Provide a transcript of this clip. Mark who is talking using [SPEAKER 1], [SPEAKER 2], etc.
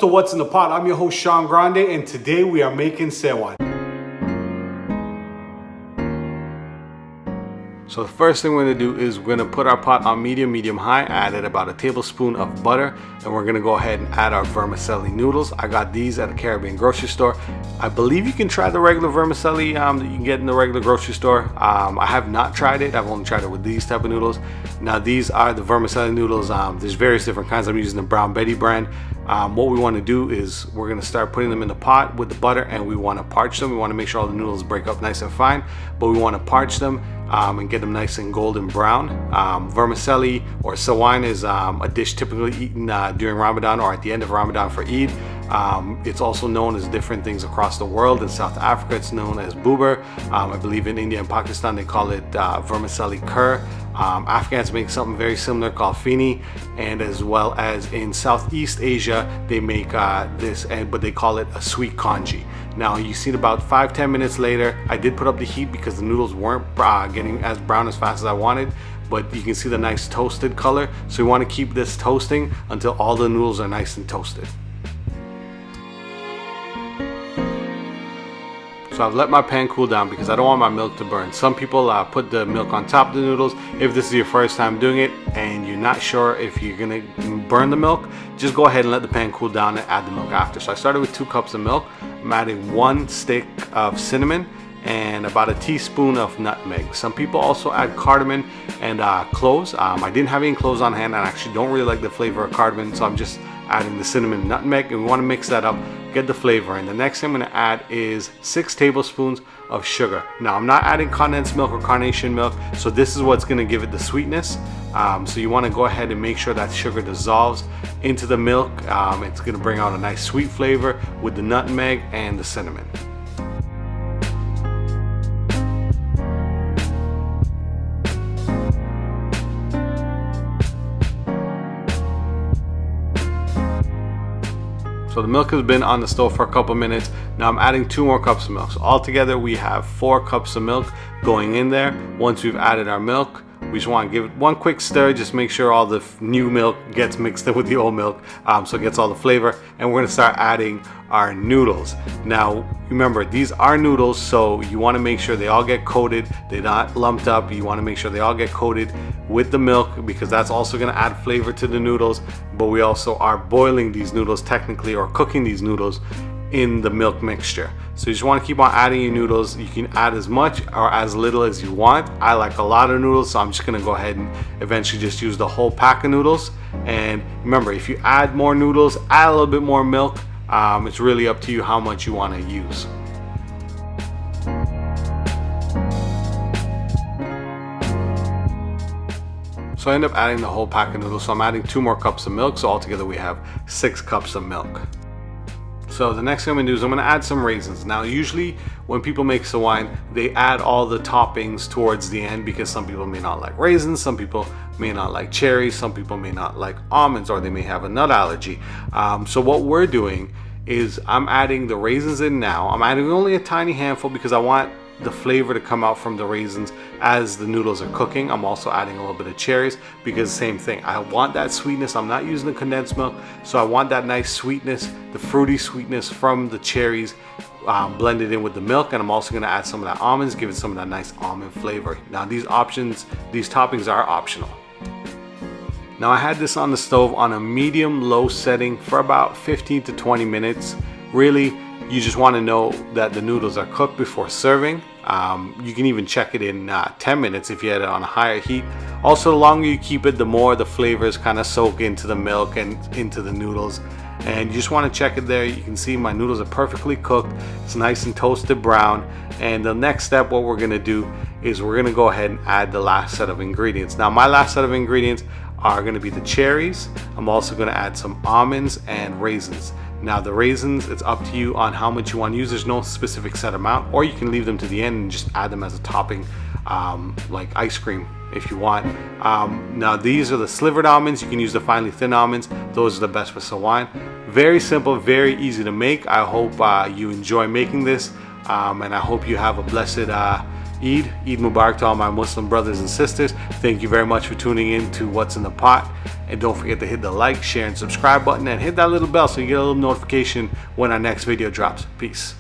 [SPEAKER 1] to What's in the Pot. I'm your host Sean Grande, and today we are making Sawine. So the first thing we're going to do is we're going to put our pot on medium high, added about a tablespoon of butter, and we're going to go ahead and add our vermicelli noodles. I got these at a Caribbean grocery store. I believe you can try the regular vermicelli that you can get in the regular grocery store. I have not tried it. I've only tried it with these type of noodles. Now these are the vermicelli noodles. There's various different kinds. I'm using the Brown Betty brand. What we want to do is we're going to start putting them in the pot with the butter, and we want to parch them. We want to make sure all the noodles break up nice and fine, but we want to parch them and get them nice and golden brown. Vermicelli or Sawine is a dish typically eaten during Ramadan or at the end of Ramadan for Eid. It's also known as different things across the world. In South Africa it's known as boober. I believe in India and Pakistan they call it vermicelli cur. Afghans make something very similar called fini, and as well as in Southeast Asia they make this, but they call it a sweet congee. Now you see it about 5-10 minutes later. I did put up the heat because the noodles weren't getting as brown as fast as I wanted, but you can see the nice toasted color. So we want to keep this toasting until all the noodles are nice and toasted. So I've let my pan cool down because I don't want my milk to burn. Some people put the milk on top of the noodles. If this is your first time doing it and you're not sure if you're gonna burn the milk, just go ahead and let the pan cool down and add the milk after. So I started with 2 cups of milk. I'm adding 1 stick of cinnamon and about a teaspoon of nutmeg. Some people also add cardamom and cloves. I didn't have any cloves on hand, and I actually don't really like the flavor of cardamom, so I'm just adding the cinnamon and nutmeg, and we want to mix that up, get the flavor. And the next thing I'm going to add is 6 tablespoons of sugar. Now I'm not adding condensed milk or carnation milk, so this is what's going to give it the sweetness. So you want to go ahead and make sure that sugar dissolves into the milk. It's going to bring out a nice sweet flavor with the nutmeg and the cinnamon. So the milk has been on the stove for a couple minutes. Now I'm adding 2 more cups of milk. So altogether we have 4 cups of milk going in there. Once we've added our milk, we just want to give it 1 quick stir. Just make sure all the new milk gets mixed in with the old milk, so it gets all the flavor. And we're going to start adding our noodles. Now remember, these are noodles, so you want to make sure they all get coated. They're not lumped up. You want to make sure they all get coated with the milk, because that's also going to add flavor to the noodles. But we also are boiling these noodles technically, or cooking these noodles in the milk mixture. So you just want to keep on adding your noodles. You can add as much or as little as you want. I like a lot of noodles, so I'm just going to go ahead and eventually just use the whole pack of noodles. And remember, if you add more noodles, add a little bit more milk. It's really up to you how much you want to use. So I end up adding the whole pack of noodles. So I'm adding 2 more cups of milk. So altogether we have 6 cups of milk. So the next thing I'm going to do is I'm going to add some raisins. Now usually when people make Sawine, they add all the toppings towards the end, because some people may not like raisins, some people may not like cherries, some people may not like almonds, or they may have a nut allergy. So what we're doing is I'm adding the raisins in now. I'm adding only a tiny handful because I want the flavor to come out from the raisins as the noodles are cooking. I'm also adding a little bit of cherries because same thing, I want that sweetness. I'm not using the condensed milk, so I want that nice sweetness, the fruity sweetness from the cherries blended in with the milk. And I'm also going to add some of that almonds, give it some of that nice almond flavor. Now these toppings are optional. Now I had this on the stove on a medium-low setting for about 15 to 20 minutes. Really, you just want to know that the noodles are cooked before serving. You can even check it in 10 minutes if you had it on a higher heat. Also, the longer you keep it, the more the flavors kind of soak into the milk and into the noodles. And you just want to check it there. You can see my noodles are perfectly cooked. It's nice and toasted brown. And the next step, what we're going to do is we're going to go ahead and add the last set of ingredients. Now my last set of ingredients are going to be the cherries. I'm also going to add some almonds and raisins. Now the raisins, it's up to you on how much you want to use. There's no specific set amount, or you can leave them to the end and just add them as a topping, like ice cream if you want. Now these are the slivered almonds. You can use the finely thin almonds. Those are the best for Sawine. Very simple, very easy to make. I hope you enjoy making this, and I hope you have a blessed Eid Mubarak to all my Muslim brothers and sisters. Thank you very much for tuning in to What's in the Pot. And don't forget to hit the like, share, and subscribe button, and hit that little bell so you get a little notification when our next video drops. Peace.